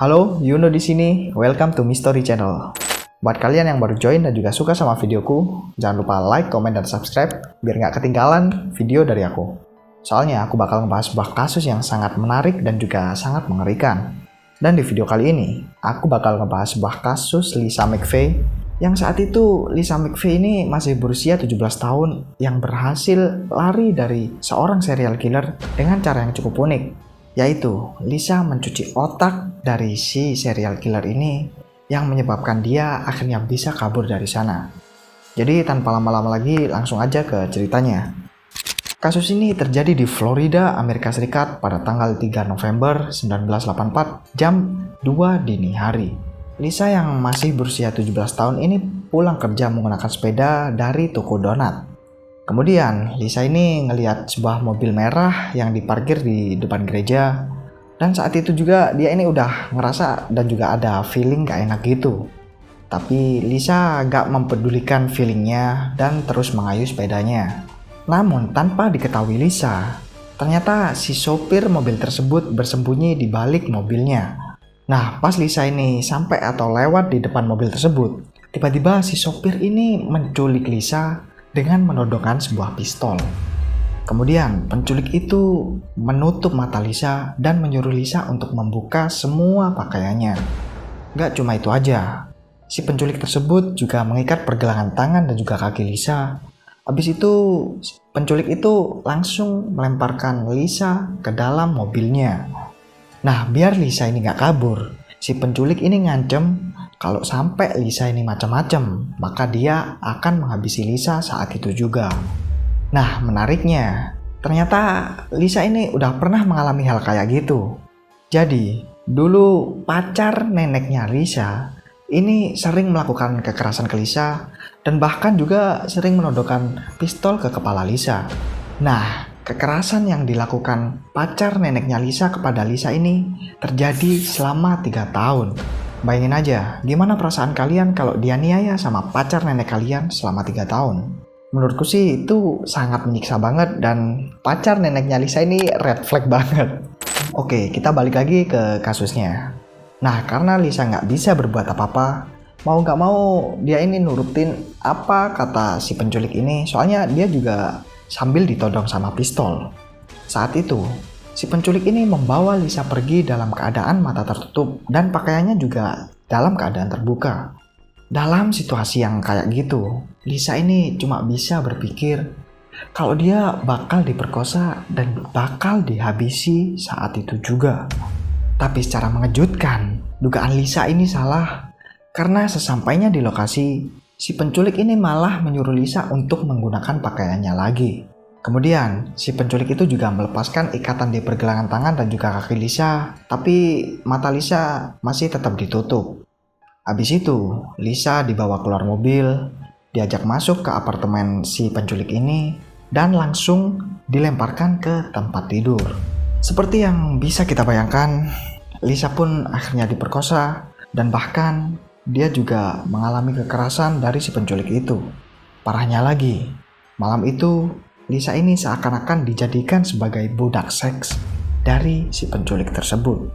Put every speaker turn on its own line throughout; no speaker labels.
Halo, Yuno di sini. Welcome to Mystery Channel. Buat kalian yang baru join dan juga suka sama videoku, jangan lupa like, comment, dan subscribe biar nggak ketinggalan video dari aku. Soalnya aku bakal ngebahas sebuah kasus yang sangat menarik dan juga sangat mengerikan. Dan di video kali ini, aku bakal ngebahas sebuah kasus Lisa McVey yang saat itu Lisa McVey ini masih berusia 17 tahun yang berhasil lari dari seorang serial killer dengan cara yang cukup unik. Yaitu Lisa mencuci otak dari si serial killer ini yang menyebabkan dia akhirnya bisa kabur dari sana. Jadi tanpa lama-lama lagi langsung aja ke ceritanya. Kasus ini terjadi di Florida, Amerika Serikat pada tanggal 3 November 1984 jam 2 dini hari. Lisa yang masih berusia 17 tahun ini pulang kerja menggunakan sepeda dari toko donat. Kemudian Lisa ini ngelihat sebuah mobil merah yang diparkir di depan gereja. Dan saat itu juga dia ini udah ngerasa dan juga ada feeling gak enak gitu. Tapi Lisa gak mempedulikan feelingnya dan terus mengayuh sepedanya. Namun tanpa diketahui Lisa, ternyata si sopir mobil tersebut bersembunyi di balik mobilnya. Nah, pas Lisa ini sampai atau lewat di depan mobil tersebut, tiba-tiba si sopir ini menculik Lisa dengan menodongkan sebuah pistol. Kemudian penculik itu menutup mata Lisa dan menyuruh Lisa untuk membuka semua pakaiannya. Gak cuma itu aja, si penculik tersebut juga mengikat pergelangan tangan dan juga kaki Lisa. Habis itu penculik itu langsung melemparkan Lisa ke dalam mobilnya. Nah, biar Lisa ini gak kabur, si penculik ini ngancem kalau sampai Lisa ini macam-macam, maka dia akan menghabisi Lisa saat itu juga. Nah, menariknya, ternyata Lisa ini udah pernah mengalami hal kayak gitu. Jadi, dulu pacar neneknya Lisa ini sering melakukan kekerasan ke Lisa dan bahkan juga sering menodongkan pistol ke kepala Lisa. Nah, kekerasan yang dilakukan pacar neneknya Lisa kepada Lisa ini terjadi selama 3 tahun. Bayangin aja, gimana perasaan kalian kalau dianiaya sama pacar nenek kalian selama 3 tahun? Menurutku sih itu sangat menyiksa banget dan pacar neneknya Lisa ini red flag banget. Oke, kita balik lagi ke kasusnya. Nah, karena Lisa nggak bisa berbuat apa-apa, mau nggak mau dia ini nurutin apa kata si penculik ini, soalnya dia juga sambil ditodong sama pistol. Saat itu, si penculik ini membawa Lisa pergi dalam keadaan mata tertutup dan pakaiannya juga dalam keadaan terbuka. Dalam situasi yang kayak gitu, Lisa ini cuma bisa berpikir kalau dia bakal diperkosa dan bakal dihabisi saat itu juga. Tapi secara mengejutkan, dugaan Lisa ini salah karena sesampainya di lokasi, si penculik ini malah menyuruh Lisa untuk menggunakan pakaiannya lagi. Kemudian, si penculik itu juga melepaskan ikatan di pergelangan tangan dan juga kaki Lisa, tapi mata Lisa masih tetap ditutup. Habis itu, Lisa dibawa keluar mobil, diajak masuk ke apartemen si penculik ini, dan langsung dilemparkan ke tempat tidur. Seperti yang bisa kita bayangkan, Lisa pun akhirnya diperkosa, dan bahkan dia juga mengalami kekerasan dari si penculik itu. Parahnya lagi, malam itu Lisa ini seakan-akan dijadikan sebagai budak seks dari si penculik tersebut.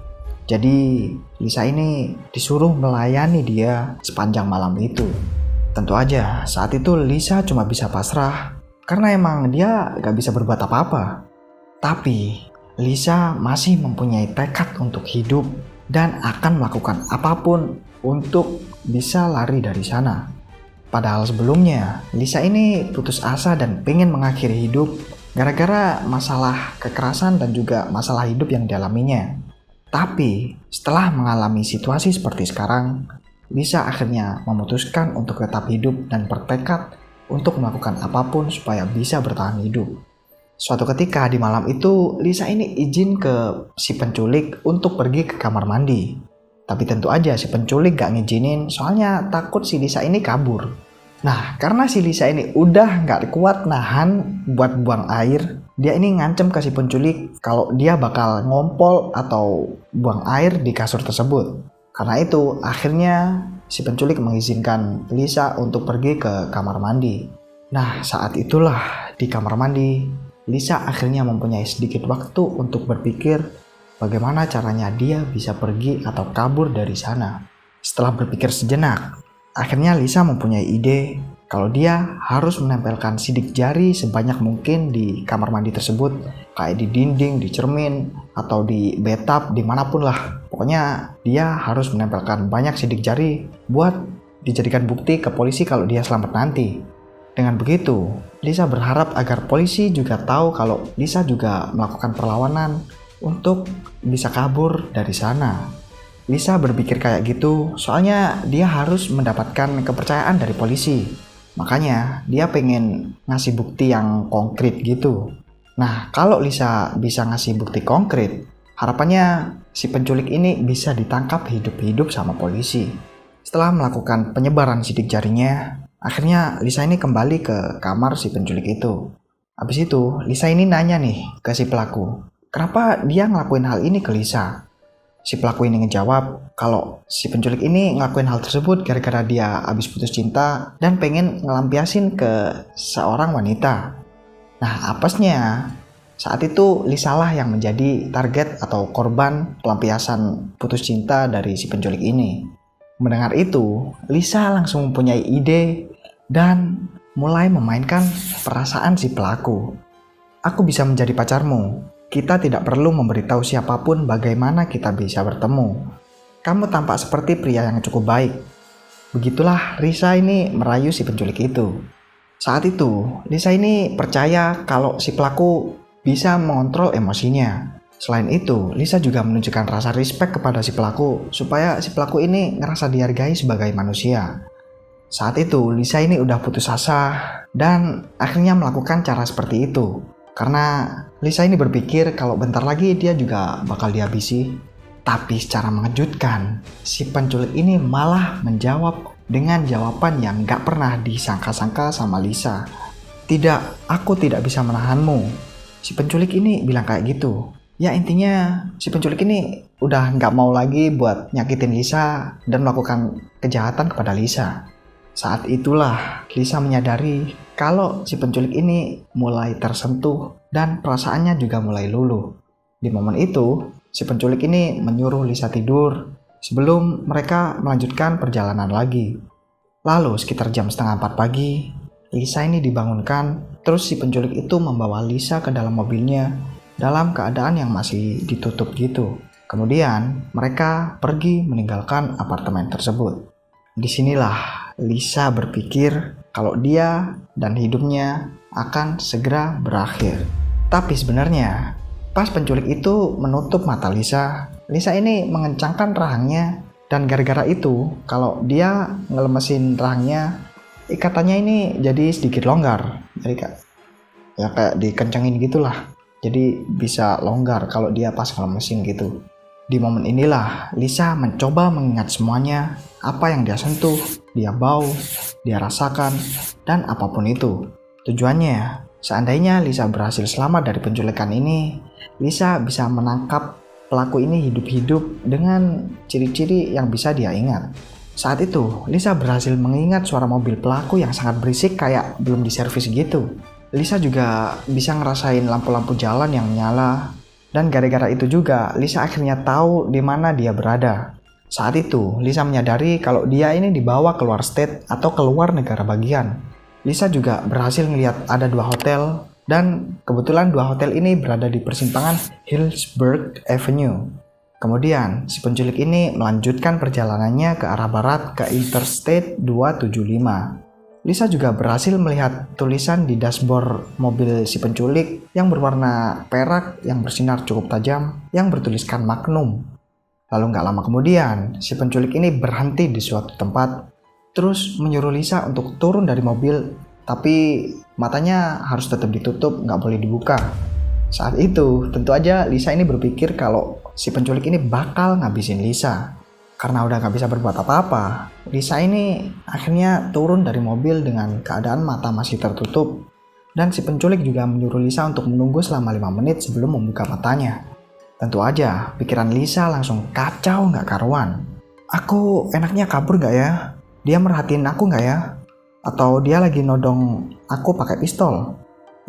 Jadi Lisa ini disuruh melayani dia sepanjang malam itu. Tentu aja saat itu Lisa cuma bisa pasrah karena emang dia gak bisa berbuat apa-apa. Tapi Lisa masih mempunyai tekad untuk hidup dan akan melakukan apapun untuk bisa lari dari sana. Padahal sebelumnya, Lisa ini putus asa dan pengen mengakhiri hidup gara-gara masalah kekerasan dan juga masalah hidup yang dialaminya. Tapi setelah mengalami situasi seperti sekarang, Lisa akhirnya memutuskan untuk tetap hidup dan bertekad untuk melakukan apapun supaya bisa bertahan hidup. Suatu ketika di malam itu, Lisa ini izin ke si penculik untuk pergi ke kamar mandi. Tapi tentu aja si penculik gak ngizinin soalnya takut si Lisa ini kabur. Nah, karena si Lisa ini udah gak kuat nahan buat buang air, dia ini ngancem ke si penculik kalau dia bakal ngompol atau buang air di kasur tersebut. Karena itu, akhirnya si penculik mengizinkan Lisa untuk pergi ke kamar mandi. Nah, saat itulah di kamar mandi, Lisa akhirnya mempunyai sedikit waktu untuk berpikir bagaimana caranya dia bisa pergi atau kabur dari sana. Setelah berpikir sejenak, akhirnya Lisa mempunyai ide kalau dia harus menempelkan sidik jari sebanyak mungkin di kamar mandi tersebut, kayak di dinding, di cermin, atau di bathtub, dimanapun lah. Pokoknya dia harus menempelkan banyak sidik jari buat dijadikan bukti ke polisi kalau dia selamat nanti. Dengan begitu, Lisa berharap agar polisi juga tahu kalau Lisa juga melakukan perlawanan untuk bisa kabur dari sana. Lisa berpikir kayak gitu soalnya dia harus mendapatkan kepercayaan dari polisi. Makanya dia pengen ngasih bukti yang konkret gitu. Nah, kalau Lisa bisa ngasih bukti konkret, harapannya si penculik ini bisa ditangkap hidup-hidup sama polisi. Setelah melakukan penyebaran sidik jarinya, akhirnya Lisa ini kembali ke kamar si penculik itu. Habis itu, Lisa ini nanya nih ke si pelaku, kenapa dia ngelakuin hal ini ke Lisa? Si pelaku ini ngejawab kalau si penculik ini ngelakuin hal tersebut gara-gara dia habis putus cinta dan pengen ngelampiasin ke seorang wanita. Nah, apesnya saat itu Lisa lah yang menjadi target atau korban pelampiasan putus cinta dari si penculik ini. Mendengar itu, Lisa langsung mempunyai ide dan mulai memainkan perasaan si pelaku. Aku bisa menjadi pacarmu. Kita tidak perlu memberitahu siapapun bagaimana kita bisa bertemu. Kamu tampak seperti pria yang cukup baik. Begitulah Lisa ini merayu si penculik itu. Saat itu, Lisa ini percaya kalau si pelaku bisa mengontrol emosinya. Selain itu, Lisa juga menunjukkan rasa respect kepada si pelaku supaya si pelaku ini ngerasa dihargai sebagai manusia. Saat itu, Lisa ini udah putus asa dan akhirnya melakukan cara seperti itu. Karena Lisa ini berpikir kalau bentar lagi dia juga bakal dihabisi. Tapi secara mengejutkan, si penculik ini malah menjawab dengan jawaban yang gak pernah disangka-sangka sama Lisa. Tidak, aku tidak bisa menahanmu. Si penculik ini bilang kayak gitu. Ya intinya si penculik ini udah gak mau lagi buat nyakitin Lisa dan melakukan kejahatan kepada Lisa. Saat itulah Lisa menyadari kalau si penculik ini mulai tersentuh dan perasaannya juga mulai luluh. Di momen itu, si penculik ini menyuruh Lisa tidur sebelum mereka melanjutkan perjalanan lagi. Lalu sekitar jam 3:30 pagi, Lisa ini dibangunkan, terus si penculik itu membawa Lisa ke dalam mobilnya dalam keadaan yang masih ditutup gitu. Kemudian mereka pergi meninggalkan apartemen tersebut. Disinilah Lisa berpikir kalau dia dan hidupnya akan segera berakhir. Tapi sebenarnya pas penculik itu menutup mata Lisa, Lisa ini mengencangkan rahangnya dan gara-gara itu kalau dia ngelemesin rahangnya, ikatannya ini jadi sedikit longgar. Jadi kayak dikencangin gitulah. Jadi bisa longgar kalau dia pas ngelemesin gitu. Di momen inilah Lisa mencoba mengingat semuanya, apa yang dia sentuh, dia bau, dia rasakan, dan apapun itu. Tujuannya, seandainya Lisa berhasil selamat dari penculikan ini, Lisa bisa menangkap pelaku ini hidup-hidup dengan ciri-ciri yang bisa dia ingat. Saat itu, Lisa berhasil mengingat suara mobil pelaku yang sangat berisik kayak belum diservis gitu. Lisa juga bisa ngerasain lampu-lampu jalan yang menyala. Dan gara-gara itu juga, Lisa akhirnya tahu di mana dia berada. Saat itu, Lisa menyadari kalau dia ini dibawa keluar state atau keluar negara bagian. Lisa juga berhasil melihat ada 2 hotel, dan kebetulan 2 hotel ini berada di persimpangan Hillsburg Avenue. Kemudian, si penculik ini melanjutkan perjalanannya ke arah barat ke Interstate 275. Lisa juga berhasil melihat tulisan di dashboard mobil si penculik yang berwarna perak yang bersinar cukup tajam yang bertuliskan Magnum. Lalu gak lama kemudian, si penculik ini berhenti di suatu tempat, terus menyuruh Lisa untuk turun dari mobil, tapi matanya harus tetap ditutup, gak boleh dibuka. Saat itu, tentu aja Lisa ini berpikir kalau si penculik ini bakal ngabisin Lisa. Karena udah gak bisa berbuat apa-apa, Lisa ini akhirnya turun dari mobil dengan keadaan mata masih tertutup. Dan si penculik juga menyuruh Lisa untuk menunggu selama 5 menit sebelum membuka matanya. Tentu aja, pikiran Lisa langsung kacau gak karuan. Aku enaknya kabur gak ya? Dia merhatiin aku gak ya? Atau dia lagi nodong aku pakai pistol?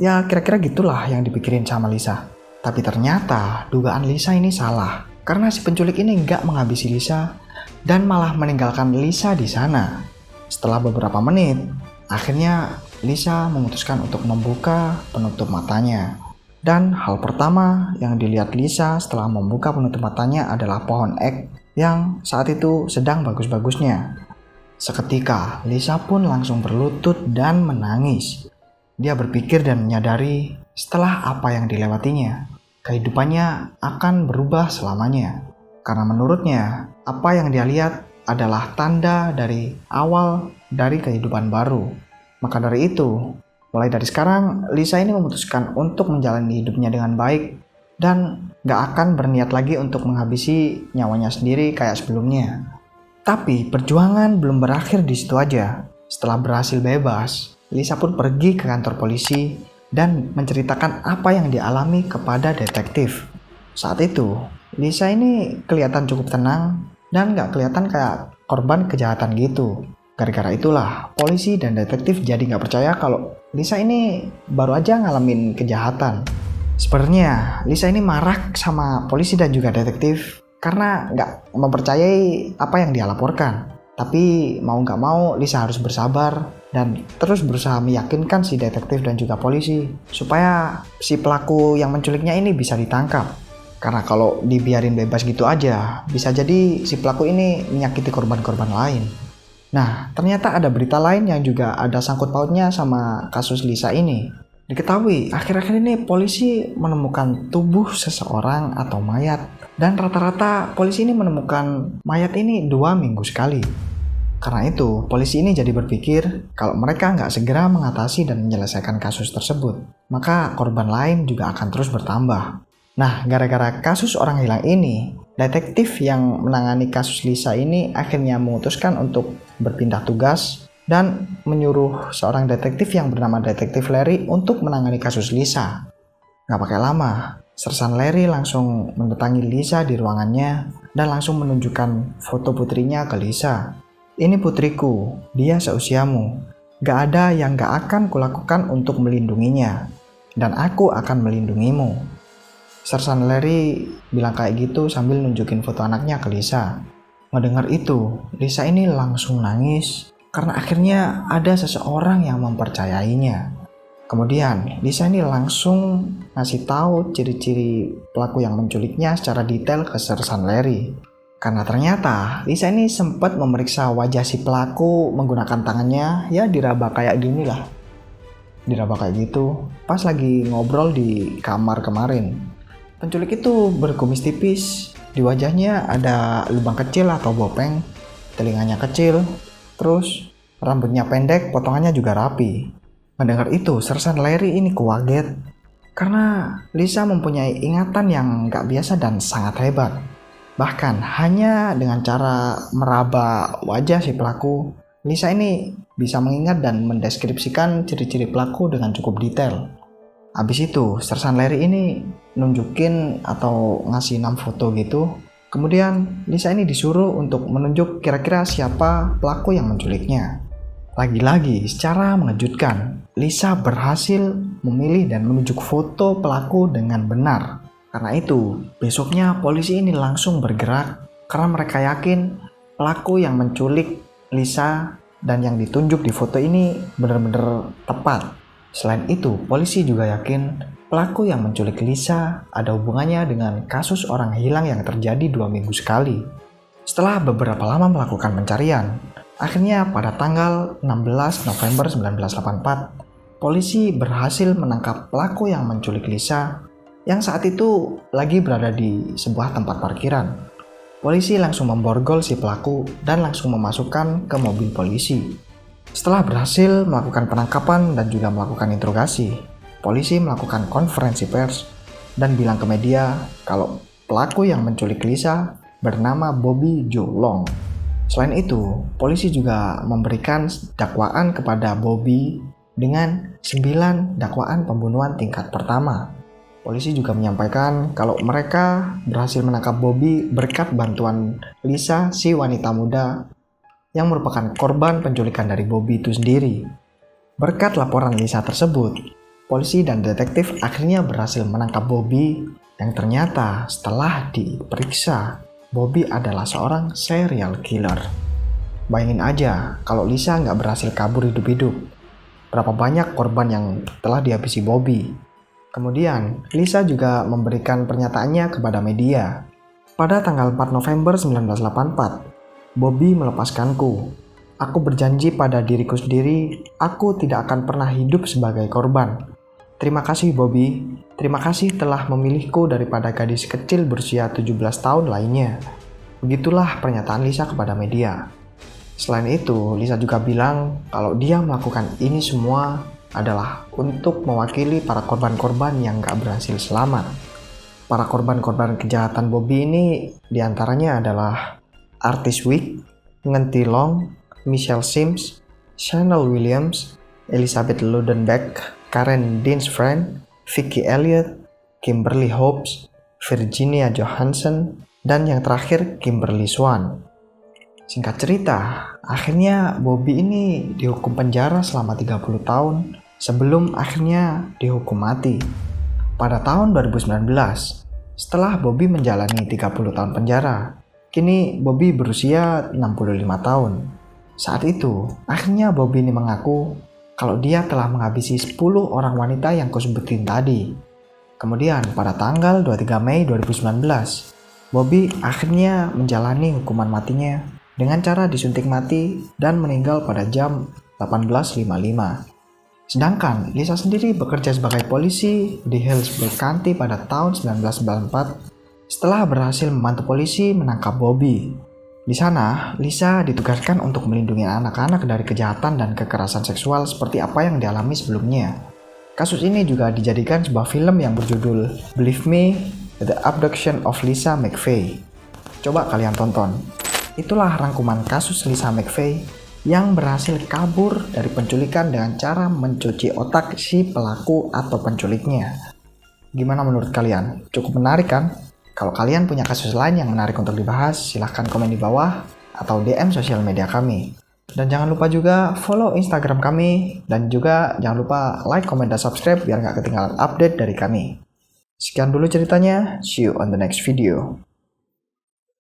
Ya kira-kira gitulah yang dipikirin sama Lisa. Tapi ternyata dugaan Lisa ini salah, karena si penculik ini nggak menghabisi Lisa dan malah meninggalkan Lisa di sana. Setelah beberapa menit, akhirnya Lisa memutuskan untuk membuka penutup matanya. Dan hal pertama yang dilihat Lisa setelah membuka penutup matanya adalah pohon ek yang saat itu sedang bagus-bagusnya. Seketika, Lisa pun langsung berlutut dan menangis. Dia berpikir dan menyadari setelah apa yang dilewatinya, kehidupannya akan berubah selamanya. Karena menurutnya, apa yang dia lihat adalah tanda dari awal dari kehidupan baru. Maka dari itu, mulai dari sekarang, Lisa ini memutuskan untuk menjalani hidupnya dengan baik dan gak akan berniat lagi untuk menghabisi nyawanya sendiri kayak sebelumnya. Tapi perjuangan belum berakhir di situ aja. Setelah berhasil bebas, Lisa pun pergi ke kantor polisi dan menceritakan apa yang dialami kepada detektif. Saat itu, Lisa ini kelihatan cukup tenang dan gak kelihatan kayak korban kejahatan gitu. Gara-gara itulah, polisi dan detektif jadi gak percaya kalau Lisa ini baru aja ngalamin kejahatan. Sebenarnya, Lisa ini marah sama polisi dan juga detektif karena gak mempercayai apa yang dia laporkan. Tapi mau gak mau, Lisa harus bersabar dan terus berusaha meyakinkan si detektif dan juga polisi supaya si pelaku yang menculiknya ini bisa ditangkap. Karena kalau dibiarin bebas gitu aja, bisa jadi si pelaku ini menyakiti korban-korban lain. Nah, ternyata ada berita lain yang juga ada sangkut pautnya sama kasus Lisa ini. Diketahui, akhir-akhir ini polisi menemukan tubuh seseorang atau mayat. Dan rata-rata polisi ini menemukan mayat ini 2 minggu sekali. Karena itu, polisi ini jadi berpikir kalau mereka nggak segera mengatasi dan menyelesaikan kasus tersebut, maka korban lain juga akan terus bertambah. Nah, gara-gara kasus orang hilang ini, detektif yang menangani kasus Lisa ini akhirnya memutuskan untuk berpindah tugas dan menyuruh seorang detektif yang bernama Detektif Larry untuk menangani kasus Lisa. Nggak pakai lama, Sersan Larry langsung mendatangi Lisa di ruangannya dan langsung menunjukkan foto putrinya ke Lisa. Ini putriku, dia seusiamu. Gak ada yang gak akan kulakukan untuk melindunginya, dan aku akan melindungimu. Sersan Larry bilang kayak gitu sambil nunjukin foto anaknya ke Lisa. Mendengar itu, Lisa ini langsung nangis karena akhirnya ada seseorang yang mempercayainya. Kemudian, Lisa ini langsung ngasih tahu ciri-ciri pelaku yang menculiknya secara detail ke Sersan Larry. Karena ternyata Lisa ini sempat memeriksa wajah si pelaku menggunakan tangannya, ya diraba kayak gini lah. Diraba kayak gitu, pas lagi ngobrol di kamar kemarin. Penculik itu berkumis tipis, di wajahnya ada lubang kecil atau bopeng, telinganya kecil, terus rambutnya pendek, potongannya juga rapi. Mendengar itu, Sersan Larry ini kaget karena Lisa mempunyai ingatan yang gak biasa dan sangat hebat. Bahkan hanya dengan cara meraba wajah si pelaku, Lisa ini bisa mengingat dan mendeskripsikan ciri-ciri pelaku dengan cukup detail. Habis itu, Sersan Larry ini nunjukin atau ngasih 6 foto gitu. Kemudian Lisa ini disuruh untuk menunjuk kira-kira siapa pelaku yang menculiknya. Lagi-lagi secara mengejutkan, Lisa berhasil memilih dan menunjuk foto pelaku dengan benar. Karena itu, besoknya polisi ini langsung bergerak karena mereka yakin pelaku yang menculik Lisa dan yang ditunjuk di foto ini benar-benar tepat. Selain itu, polisi juga yakin pelaku yang menculik Lisa ada hubungannya dengan kasus orang hilang yang terjadi 2 minggu sekali. Setelah beberapa lama melakukan pencarian, akhirnya pada tanggal 16 November 1984, polisi berhasil menangkap pelaku yang menculik Lisa yang saat itu lagi berada di sebuah tempat parkiran. Polisi langsung memborgol si pelaku dan langsung memasukkan ke mobil polisi. Setelah berhasil melakukan penangkapan dan juga melakukan interogasi, polisi melakukan konferensi pers dan bilang ke media kalau pelaku yang menculik Lisa bernama Bobby Joe Long. Selain itu, polisi juga memberikan dakwaan kepada Bobby dengan 9 dakwaan pembunuhan tingkat pertama. Polisi juga menyampaikan kalau mereka berhasil menangkap Bobby berkat bantuan Lisa, si wanita muda yang merupakan korban penculikan dari Bobby itu sendiri. Berkat laporan Lisa tersebut, polisi dan detektif akhirnya berhasil menangkap Bobby yang ternyata setelah diperiksa, Bobby adalah seorang serial killer. Bayangin aja kalau Lisa nggak berhasil kabur hidup-hidup. Berapa banyak korban yang telah dihabisi Bobby. Kemudian, Lisa juga memberikan pernyataannya kepada media. Pada tanggal 4 November 1984, Bobby melepaskanku. Aku berjanji pada diriku sendiri, aku tidak akan pernah hidup sebagai korban. Terima kasih Bobby, terima kasih telah memilihku daripada gadis kecil berusia 17 tahun lainnya. Begitulah pernyataan Lisa kepada media. Selain itu, Lisa juga bilang kalau dia melakukan ini semua adalah untuk mewakili para korban-korban yang gak berhasil selamat. Para korban-korban kejahatan Bobby ini diantaranya adalah artis Wick, Ngenti Long, Michelle Sims, Chanel Williams, Elizabeth Ludenbeck, Karen Dinsfriend, Vicky Elliott, Kimberly Hobbs, Virginia Johansson, dan yang terakhir Kimberly Swan. Singkat cerita, akhirnya Bobby ini dihukum penjara selama 30 tahun sebelum akhirnya dihukum mati. Pada tahun 2019, setelah Bobby menjalani 30 tahun penjara, kini Bobby berusia 65 tahun. Saat itu, akhirnya Bobby ini mengaku kalau dia telah menghabisi 10 orang wanita yang kusebutin tadi. Kemudian pada tanggal 23 Mei 2019, Bobby akhirnya menjalani hukuman matinya dengan cara disuntik mati dan meninggal pada jam 18.55. Sedangkan Lisa sendiri bekerja sebagai polisi di Hillsborough County pada tahun 1994 setelah berhasil membantu polisi menangkap Bobby. Di sana, Lisa ditugaskan untuk melindungi anak-anak dari kejahatan dan kekerasan seksual seperti apa yang dialami sebelumnya. Kasus ini juga dijadikan sebuah film yang berjudul Believe Me, The Abduction of Lisa McVey. Coba kalian tonton. Itulah rangkuman kasus Lisa McVey yang berhasil kabur dari penculikan dengan cara mencuci otak si pelaku atau penculiknya. Gimana menurut kalian? Cukup menarik kan? Kalau kalian punya kasus lain yang menarik untuk dibahas, silahkan komen di bawah atau DM sosial media kami. Dan jangan lupa juga follow Instagram kami, dan juga jangan lupa like, comment, dan subscribe biar gak ketinggalan update dari kami. Sekian dulu ceritanya, see you on the next video.